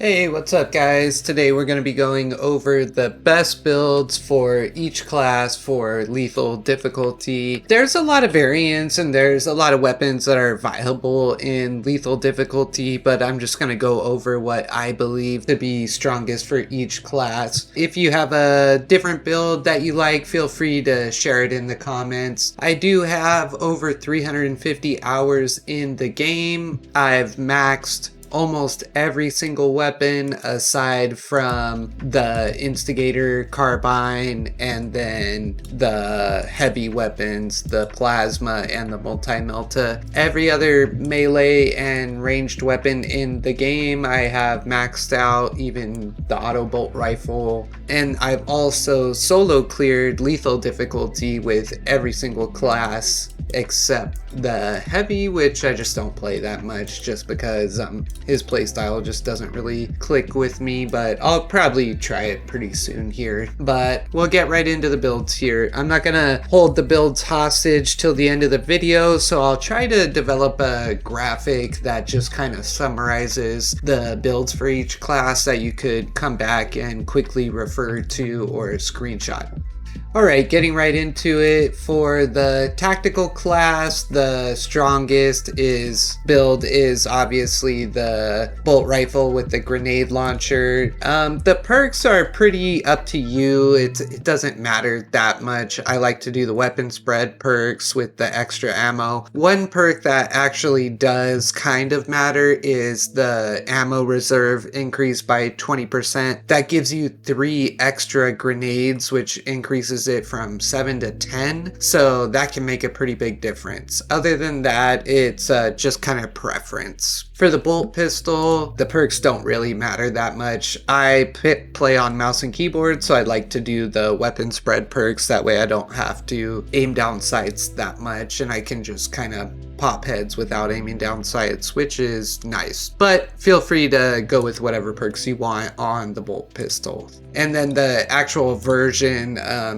Hey, what's up guys? Today we're going to be going over the best builds for each class for lethal difficulty. There's a lot of variants and there's a lot of weapons that are viable in lethal difficulty, but I'm just going to go over what I believe to be strongest for each class. If you have a different build that you like, feel free to share it in the comments. I do have over 350 hours in the game. I've maxed almost every single weapon aside from the instigator carbine and then the heavy weapons, the plasma and the multi-melta. Every other melee and ranged weapon in the game I have maxed out, even the auto bolt rifle, and I've also solo cleared lethal difficulty with every single class except the heavy, which I just don't play that much just because his playstyle just doesn't really click with me, but I'll probably try it pretty soon here. But we'll get right into the builds here. I'm not gonna hold the builds hostage till the end of the video, so I'll try to develop a graphic that just kind of summarizes the builds for each class that you could come back and quickly refer to or screenshot. Alright, getting right into it. For the tactical class, the strongest build is obviously the bolt rifle with the grenade launcher. The perks are pretty up to you. It doesn't matter that much. I like to do the weapon spread perks with the extra ammo. One perk that actually does kind of matter is the ammo reserve increased by 20%. That gives you 3 extra grenades, which increases it from 7 to 10, so that can make a pretty big difference. Other than that, it's just kind of preference. For the bolt pistol, the perks don't really matter that much. I play on mouse and keyboard, so I like to do the weapon spread perks. That way I don't have to aim down sights that much and I can just kind of pop heads without aiming down sights, which is nice. But feel free to go with whatever perks you want on the bolt pistol. And then the actual version,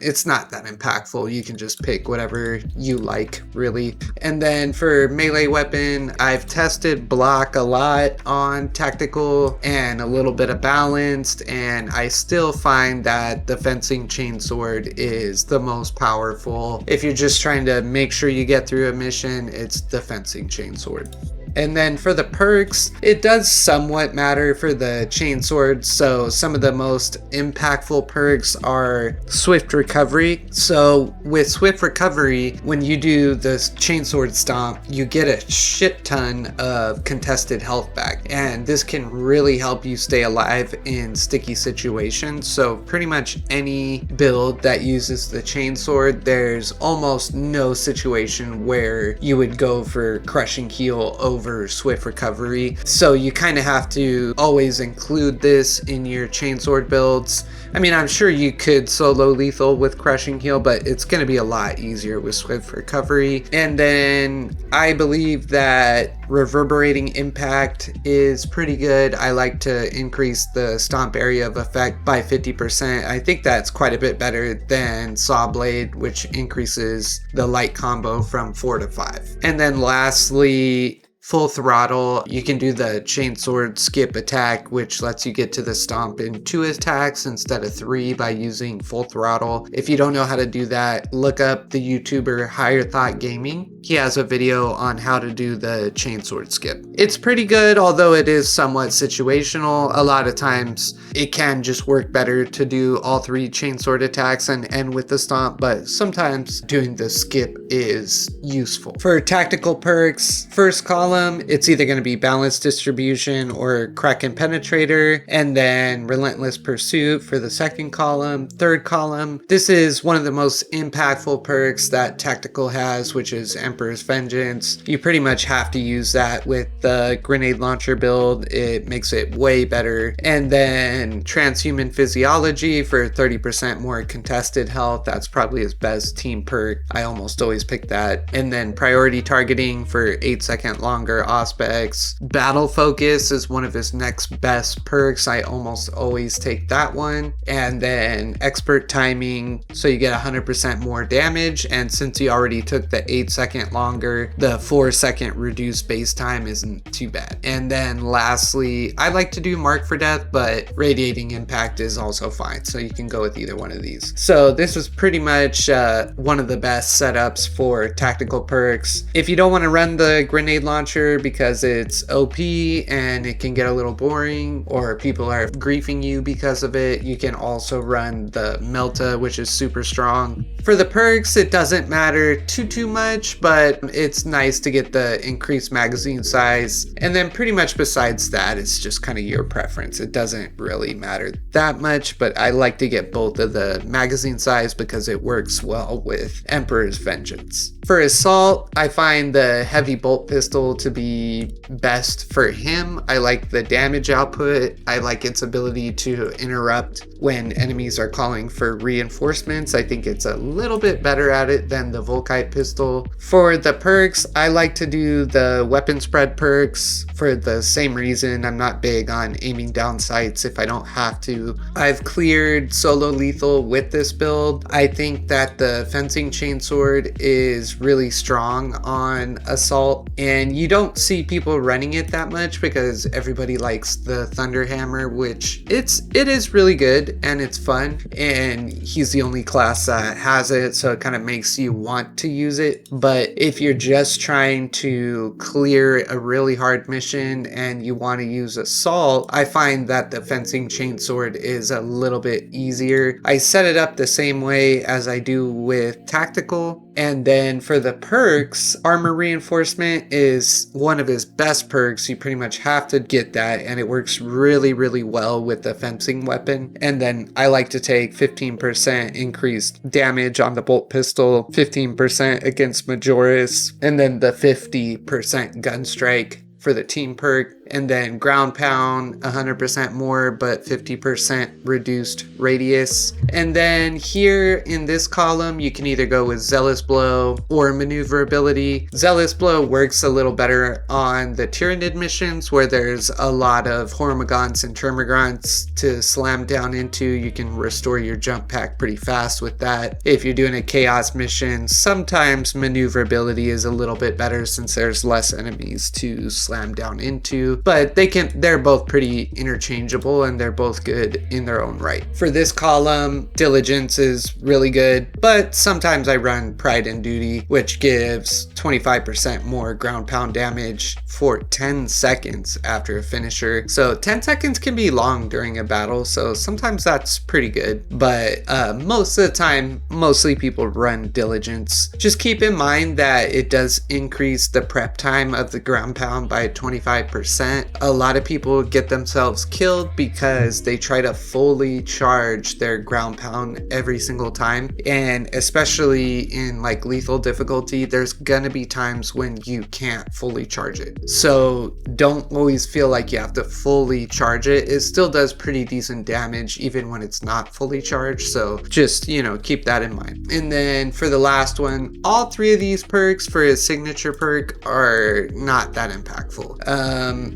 it's not that impactful. You can just pick whatever you like, really. And then for melee weapon, I've tested block a lot on tactical and a little bit of balanced, and I still find that the fencing chainsword is the most powerful. If you're just trying to make sure you get through a mission, it's the fencing chainsword. And then for the perks, it does somewhat matter for the chainsword. So some of the most impactful perks are swift recovery. So with swift recovery, when you do this chainsword stomp, you get a shit ton of contested health back. And this can really help you stay alive in sticky situations. So pretty much any build that uses the chainsword, there's almost no situation where you would go for crushing heal over swift recovery. So you kind of have to always include this in your chainsword builds. I mean, I'm sure you could solo lethal with crushing heal, but it's going to be a lot easier with swift recovery. And then I believe that reverberating impact is pretty good. I like to increase the stomp area of effect by 50%. I think that's quite a bit better than saw blade, which increases the light combo from 4 to 5. And then lastly, full throttle. You can do the chainsword skip attack, which lets you get to the stomp in 2 attacks instead of 3 by using full throttle. If you don't know how to do that, look up the YouTuber Higher Thought Gaming. He has a video on how to do the chainsword skip. It's pretty good, although it is somewhat situational. A lot of times it can just work better to do all 3 chainsword attacks and end with the stomp, but sometimes doing the skip is useful. For tactical perks, first column, it's either going to be balanced distribution or Kraken penetrator, and then relentless pursuit for the second column. Third column, this is one of the most impactful perks that tactical has, which is Emperor's Vengeance. You pretty much have to use that with the grenade launcher build. It makes it way better. And then transhuman physiology for 30% more contested health. That's probably his best team perk. I almost always pick that. And then priority targeting for 8-second longer aspects. Battle focus is one of his next best perks. I almost always take that one. And then expert timing, so you get 100% more damage. And since you already took the 8-second 1% longer. The 4-second reduced base time isn't too bad. And then lastly, I like to do Mark for Death, but Radiating Impact is also fine, so you can go with either one of these. So this was pretty much one of the best setups for tactical perks. If you don't want to run the grenade launcher because it's OP and it can get a little boring, or people are griefing you because of it, you can also run the Melta, which is super strong. For the perks, it doesn't matter too much, but it's nice to get the increased magazine size. And then pretty much besides that, it's just kind of your preference. It doesn't really matter that much, but I like to get both of the magazine size because it works well with Emperor's Vengeance. For Assault, I find the heavy bolt pistol to be best for him. I like the damage output. I like its ability to interrupt when enemies are calling for reinforcements. I think it's a little bit better at it than the Volkite pistol. For the perks, I like to do the weapon spread perks for the same reason. I'm not big on aiming down sights if I don't have to. I've cleared solo lethal with this build. I think that the fencing chainsword is really strong on Assault, and you don't see people running it that much because everybody likes the Thunderhammer, which it is really good and it's fun, and he's the only class that has it, so it kind of makes you want to use it. But if you're just trying to clear a really hard mission and you want to use Assault, I find that the fencing chainsword is a little bit easier. I set it up the same way as I do with tactical. And then for the perks, armor reinforcement is one of his best perks. You pretty much have to get that, and it works really well with the fencing weapon. And then I like to take 15% increased damage on the bolt pistol, 15% against Majoris, and then the 50% gun strike for the team perk, and then ground pound 100% more but 50% reduced radius. And then here in this column you can either go with Zealous Blow or Maneuverability. Zealous Blow works a little better on the Tyranid missions where there's a lot of Hormagaunts and Termagants to slam down into. You can restore your jump pack pretty fast with that. If you're doing a Chaos mission, sometimes Maneuverability is a little bit better since there's less enemies to slam down into, but they're both pretty interchangeable and they're both good in their own right. For this column, Diligence is really good, but sometimes I run Pride and Duty, which gives 25% more ground pound damage for 10 seconds after a finisher. So 10 seconds can be long during a battle, so sometimes that's pretty good, but most of the time, mostly people run Diligence. Just keep in mind that it does increase the prep time of the ground pound by 25%. A lot of people get themselves killed because they try to fully charge their ground pound every single time, and especially in like lethal difficulty, there's gonna be times when you can't fully charge it. So don't always feel like you have to fully charge it. It still does pretty decent damage even when it's not fully charged, so just, keep that in mind. And then for the last one, all three of these perks for his signature perk are not that impactful.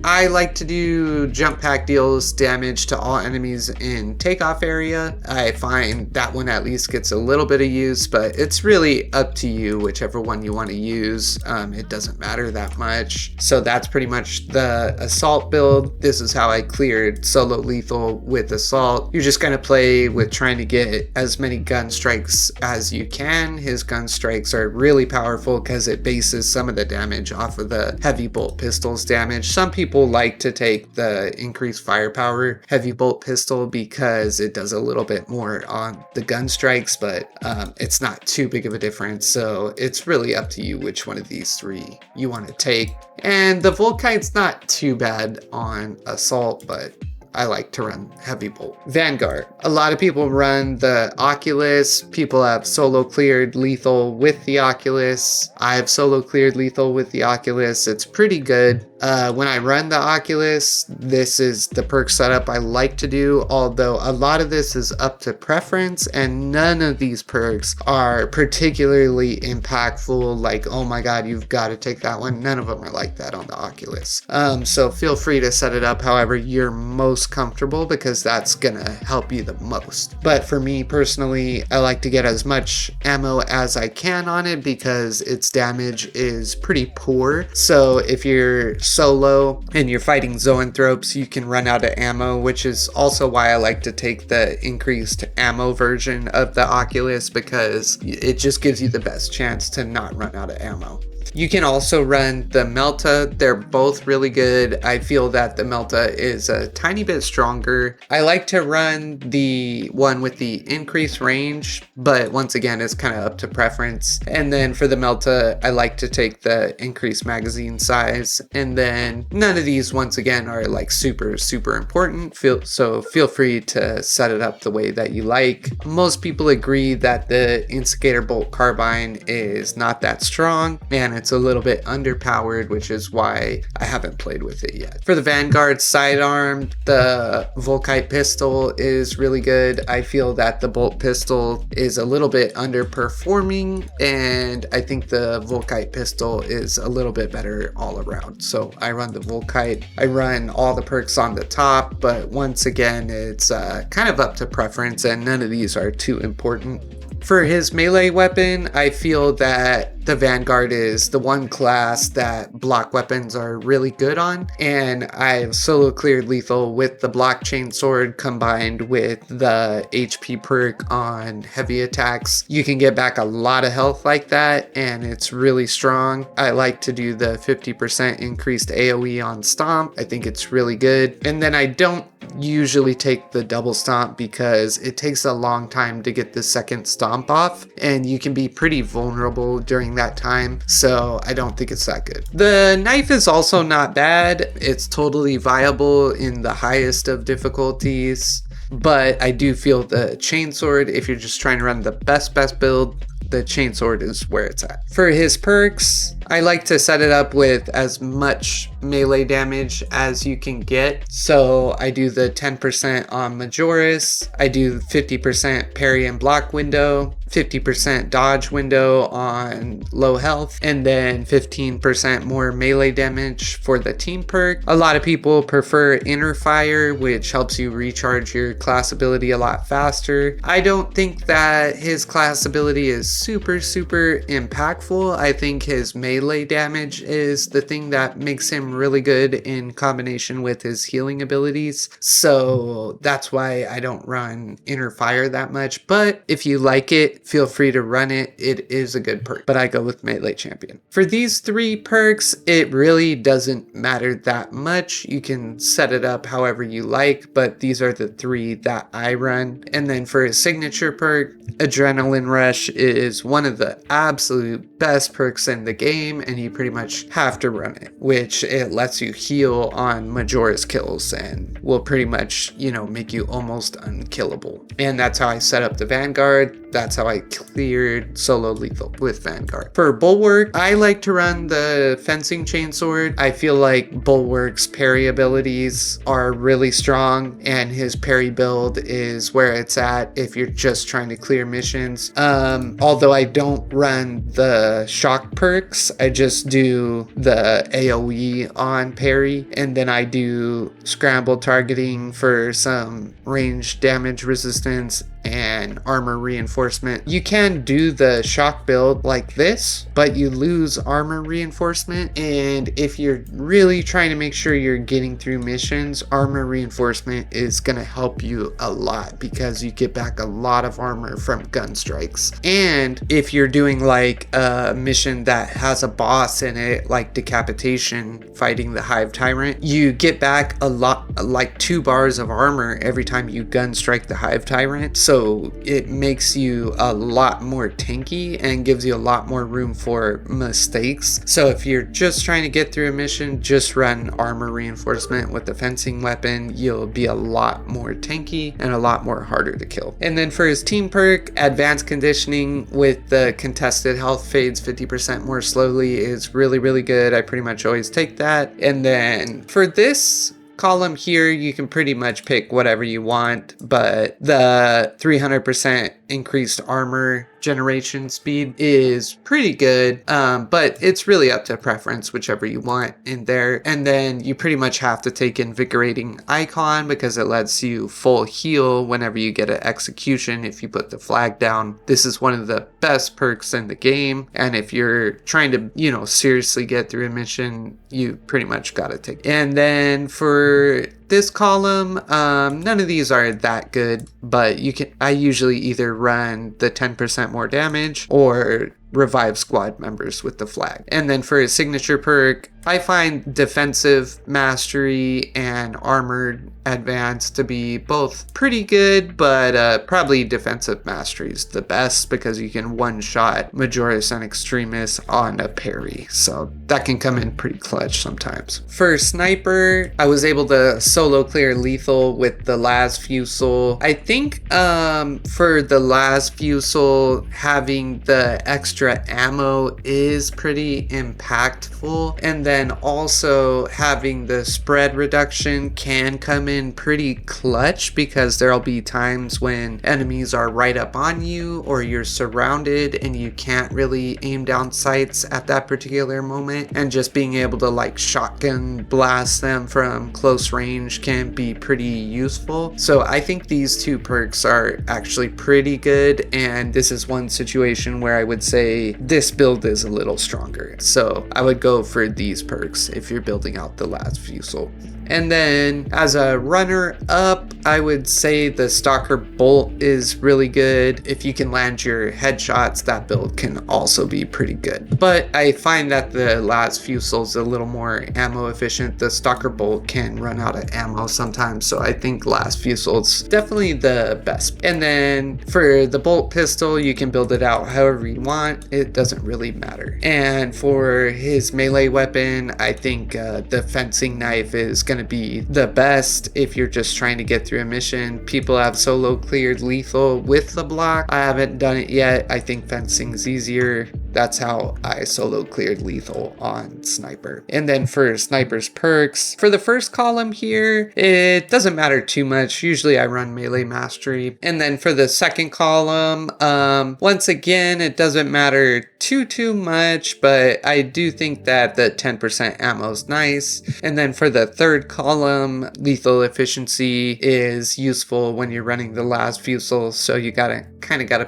I like to do jump pack deals damage to all enemies in takeoff area. I find that one at least gets a little bit of use, but it's really up to you, whichever one you want to use. It doesn't matter that much. So that's pretty much the Assault build. This is how I cleared solo lethal with Assault. You're just gonna play with trying to get as many gun strikes as you can. His gun strikes are really powerful because it bases some of the damage off of the heavy bolt pistol's damage. Some people like to take the increased firepower heavy bolt pistol because it does a little bit more on the gun strikes, but it's not too big of a difference. So it's really up to you which one of these three you want to take. And the Volkite's not too bad on Assault, but I like to run heavy bolt. Vanguard. A lot of people run the Oculus. People have solo cleared lethal with the Oculus. I have solo cleared lethal with the Oculus. It's pretty good. When I run the Oculus, this is the perk setup I like to do, although a lot of this is up to preference, and none of these perks are particularly impactful, like, oh my god, you've got to take that one. None of them are like that on the Oculus. So feel free to set it up however you're most comfortable, because that's gonna help you the most. But for me personally, I like to get as much ammo as I can on it because its damage is pretty poor. So if you're solo and you're fighting zoanthropes, you can run out of ammo, which is also why I like to take the increased ammo version of the Oculus, because it just gives you the best chance to not run out of ammo. You can also run the Melta. They're both really good. I feel that the Melta is a tiny bit stronger. I like to run the one with the increased range, but once again, it's kind of up to preference. And then for the Melta, I like to take the increased magazine size. And then none of these, once again, are like super important. So feel free to set it up the way that you like. Most people agree that the Instigator Bolt Carbine is not that strong, and it's a little bit underpowered, which is why I haven't played with it yet. For the Vanguard sidearm, the Volkite pistol is really good. I feel that the Bolt pistol is a little bit underperforming, and I think the Volkite pistol is a little bit better all around. So I run the Volkite. I run all the perks on the top, but once again, it's kind of up to preference, and none of these are too important. For his melee weapon, I feel that the Vanguard is the one class that block weapons are really good on, and I've solo cleared lethal with the blockchain sword combined with the HP perk on heavy attacks. You can get back a lot of health like that, and it's really strong. I like to do the 50% increased AoE on stomp. I think it's really good. And then I don't usually take the double stomp because it takes a long time to get the second stomp off, and you can be pretty vulnerable during that time, so I don't think it's that good. The knife is also not bad. It's totally viable in the highest of difficulties, but I do feel the chainsword, if you're just trying to run the best build, the chainsword is where it's at. For his perks, I like to set it up with as much melee damage as you can get. So I do the 10% on Majoris, I do 50% parry and block window, 50% dodge window on low health, and then 15% more melee damage for the team perk. A lot of people prefer Inner Fire, which helps you recharge your class ability a lot faster. I don't think that his class ability is super impactful. I think his melee damage is the thing that makes him really good in combination with his healing abilities. So that's why I don't run Inner Fire that much, but if you like it, feel free to run it. It is a good perk, but I go with Melee Champion. For these three perks, it really doesn't matter that much. You can set it up however you like, but these are the three that I run. And then for his signature perk, Adrenaline Rush is one of the absolute best perks in the game, and you pretty much have to run it, which it lets you heal on Majoris kills and will pretty much, make you almost unkillable. And that's how I set up the Vanguard. That's how I cleared solo lethal with Vanguard. For Bulwark, I like to run the fencing chainsword. I feel like Bulwark's parry abilities are really strong, and his parry build is where it's at if you're just trying to clear missions. Although I don't run the shock perks, I just do the AoE on parry, and then I do scramble targeting for some range damage resistance and armor reinforcement. You can do the shock build like this, but you lose armor reinforcement, and if you're really trying to make sure you're getting through missions, armor reinforcement is going to help you a lot because you get back a lot of armor from gun strikes. And if you're doing like a mission that has a boss in it, like Decapitation, fighting the Hive Tyrant, you get back a lot, like 2 bars of armor every time you gun strike the Hive Tyrant. So it makes you a lot more tanky and gives you a lot more room for mistakes. So if you're just trying to get through a mission, just run armor reinforcement with the fencing weapon. You'll be a lot more tanky and a lot more harder to kill. And then for his team perk, Advanced Conditioning with the contested health fades 50% more slowly usually is really, really good. I pretty much always take that. And then for this column here, you can pretty much pick whatever you want, but the 300% increased armor generation speed is pretty good, but it's really up to preference, whichever you want in there. And then you pretty much have to take Invigorating Icon because it lets you full heal whenever you get an execution if you put the flag down. This is one of the best perks in the game, and if you're trying to, you know, seriously get through a mission, you pretty much gotta take it. And then for this column, none of these are that good, but I usually either run the 10% more damage or revive squad members with the flag. And then for a signature perk, I find defensive mastery and armored advance to be both pretty good, but probably defensive mastery is the best because you can one-shot Majoris and Extremis on a parry, so that can come in pretty clutch sometimes. For sniper, I was able to solo clear lethal with the Las Fusel. I think for the Las Fusel, having the extra ammo is pretty impactful, and then also having the spread reduction can come in pretty clutch because there'll be times when enemies are right up on you or you're surrounded and you can't really aim down sights at that particular moment, and just being able to like shotgun blast them from close range can be pretty useful. So I think these two perks are actually pretty good, and this is one situation where I would say this build is a little stronger, so I would go for these perks if you're building out the Las Fusel. And then as a runner up, I would say the Stalker Bolt is really good. If you can land your headshots, that build can also be pretty good. But I find that the Las Fusel is a little more ammo efficient. The Stalker Bolt can run out of ammo sometimes, so I think Las Fusel is definitely the best. And then for the Bolt Pistol, you can build it out however you want. It doesn't really matter. And for his melee weapon, I think the Fencing Knife is going to be the best if you're just trying to get through a mission. People have solo cleared lethal with the block. I haven't done it yet. I think fencing's easier. That's how I solo cleared lethal on sniper. And then for sniper's perks, for the first column here, it doesn't matter too much. Usually I run melee mastery. And then for the second column, once again, it doesn't matter too much, but I do think that the 10% ammo is nice. And then for the third column, lethal efficiency is useful when you're running the Las Fusel, so you gotta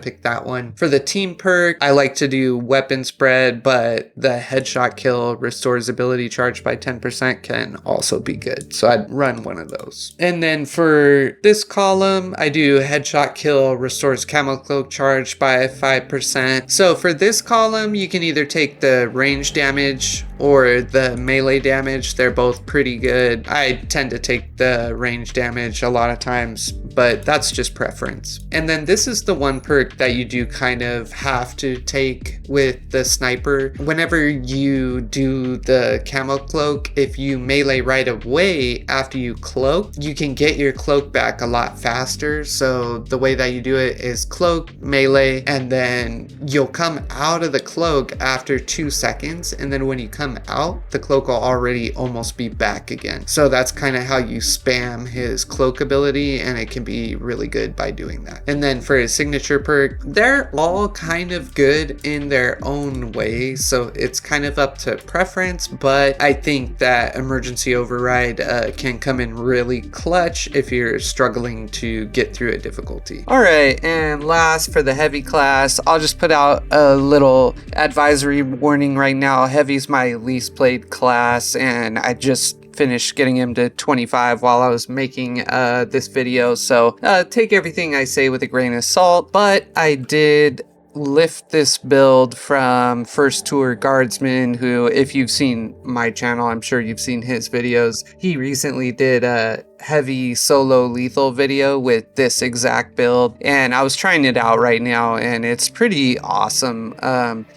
pick that one. For the team perk, I like to do weapon spread, but the headshot kill restores ability charge by 10% can also be good, so I'd run one of those. And then for this column, I do headshot kill restores camo cloak charge by 5%. So for this column, you can either take the range damage or the melee damage. They're both pretty good. I tend to take the range damage a lot of times, but that's just preference. And then this is the one perk that you do kind of have to take with the sniper. Whenever you do the camo cloak, if you melee right away after you cloak, you can get your cloak back a lot faster. So the way that you do it is cloak, melee, and then you'll come out of the cloak after 2 seconds, and then when you come out, the cloak will already almost be back again. So that's kind of how you spam his cloak ability, and it can be really good by doing that. And then for his signature perk, they're all kind of good in their own way, so it's kind of up to preference, but I think that emergency override can come in really clutch if you're struggling to get through a difficulty. All right, and last for the heavy class, I'll just put out a little advisory warning right now. Heavy's my least played class, and I just finished getting him to 25 while I was making this video, so take everything I say with a grain of salt. But I did lift this build from First Tour Guardsman, who, if you've seen my channel, I'm sure you've seen his videos. He recently did a heavy solo lethal video with this exact build, and I was trying it out right now, and it's pretty awesome.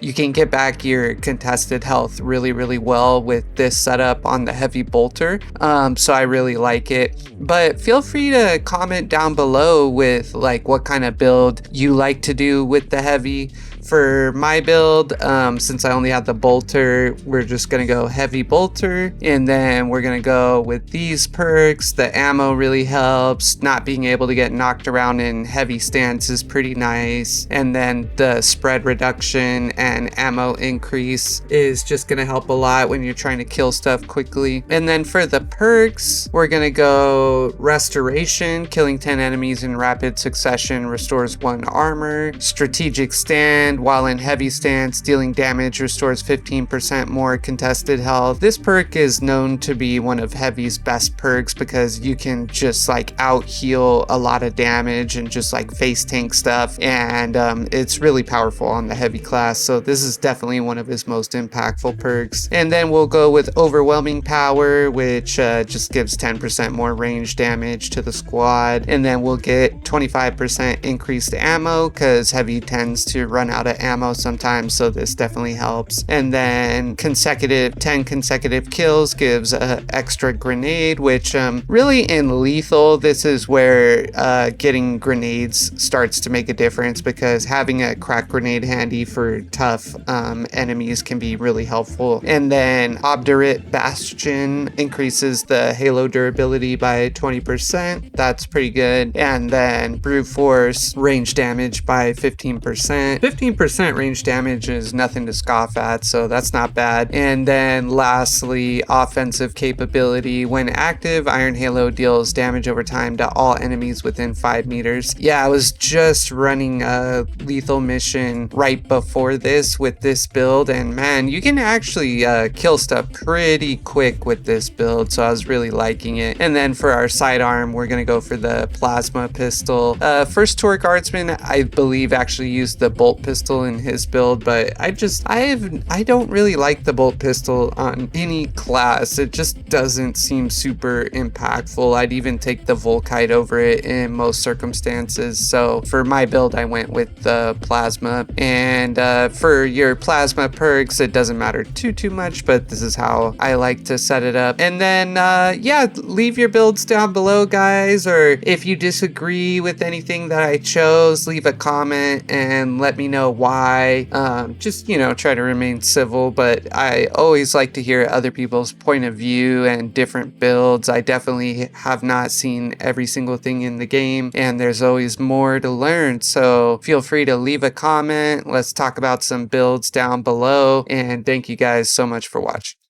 You can get back your contested health really well with this setup on the heavy bolter, so I really like it. But feel free to comment down below with like what kind of build you like to do with the heavy. For my build, since I only had the bolter, we're just gonna go heavy bolter, and then we're gonna go with these perks. The ammo really helps. Not being able to get knocked around in heavy stance is pretty nice, and then the spread reduction and ammo increase is just gonna help a lot when you're trying to kill stuff quickly. And then for the perks, we're gonna go restoration. Killing 10 enemies in rapid succession restores 1 armor. Strategic stand. While in heavy stance, dealing damage restores 15% more contested health. This perk is known to be one of heavy's best perks because you can just like out heal a lot of damage and just like face tank stuff, and it's really powerful on the heavy class, so this is definitely one of his most impactful perks. And then we'll go with overwhelming power, which just gives 10% more range damage to the squad, and then we'll get 25% increased ammo because heavy tends to run out of ammo sometimes, so this definitely helps. And then 10 consecutive kills gives an extra grenade, which really in lethal, this is where getting grenades starts to make a difference, because having a crack grenade handy for tough enemies can be really helpful. And then Obdurate Bastion increases the halo durability by 20%. That's pretty good. And then Brute Force range damage by 15%. 15% range damage is nothing to scoff at, so that's not bad. And then lastly, offensive capability. When active, Iron Halo deals damage over time to all enemies within 5 meters. Yeah, I was just running a lethal mission right before this with this build, and man, you can actually kill stuff pretty quick with this build, so I was really liking it. And then for our sidearm, we're gonna go for the plasma pistol. First Torque Artsman, I believe, actually used the bolt pistol in his build, but I don't really like the bolt pistol on any class. It just doesn't seem super impactful. I'd even take the Volkite over it in most circumstances. So for my build, I went with the plasma. And for your plasma perks, it doesn't matter too much, but this is how I like to set it up. And then yeah, leave your builds down below, guys, or if you disagree with anything that I chose, leave a comment and let me know why. Just, you know, try to remain civil, but I always like to hear other people's point of view and different builds. I definitely have not seen every single thing in the game, and there's always more to learn, so feel free to leave a comment. Let's talk about some builds down below, and thank you guys so much for watching.